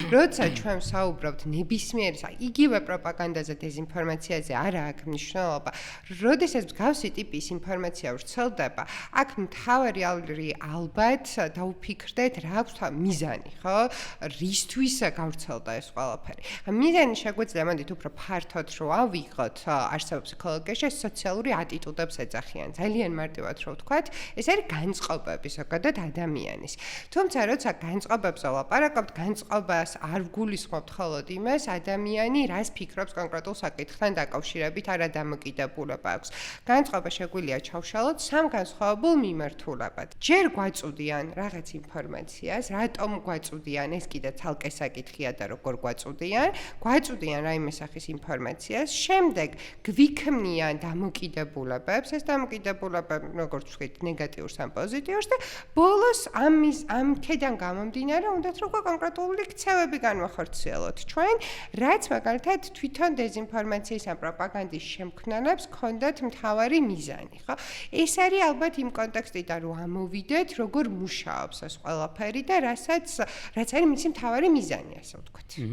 როცა ჩვენ საუბრობთ ნებისმიერ იგივე პროპაგანდაზე, დეზინფორმაციაზე არა აქვს მნიშვნელობა. როდესაც მსგავსი ტიპის ინფორმაცია ვრცელდება, აქ მთავარი ალბათ დაუფიქრდეთ რა აქვს მიზანი, ხო? რისთვის გავრცელდა ეს ყველაფერი. მიზანი შეგვიძლია მოდით უფრო ფართოდ რო ავიღოთ, არსებობს ფსიქოლოგიაში სოციალური ატიტუდებს ეძახიან. ძალიან მარტივად რო ვთქვათ, ეს არის განწყობები ზოგადად ადამიანის. თუმცა როცა განწყობებზე ვლაპარაკობთ, განწყობას არ ვგულისხმობთ მხოლოდ იმას, ადამიანი რას ფიქრობს კონკრეტულ საკითხთან დაკავშირებით, არა დამოკიდებულება აქვს. განწყობა შეგვიძლია ჩავშალოთ სამ განსხვავებულ მიმართულებად. ჯერ გვაწუდიან რაღაც ინფორმაციას, რატომ გვაწუდიან, ეს კიდე ცალკე საკითხია და როგორ გვაწუდიან, გვაწუდიან რაიმე სახის ინფორმაციას, შემდეგ გვიქმნიან დამოკიდებულებებს, ეს დამოკიდებულებები როგორც ვთქვით, ნეგატიურს ან პოზიტიურს და ბოლოს ამ ქედან გამომდინარე, უნდათ როგორ კონკრეტული ქცევები განვახორციელოთ ჩვენ, რაც მაგალითად თვითონ დეზინფორმაციის ან პროპაგანდის შემქმნელებს ჰქონდათ მთავარი მიზანი, ხო? ეს არის ალბათ იმ კონტექსტიდან რომ ამოვიდეთ, როგორ მუშაობს ეს ყველაფერი და რაც არის მისი მთავარი მიზანი, ასე ვთქვათ.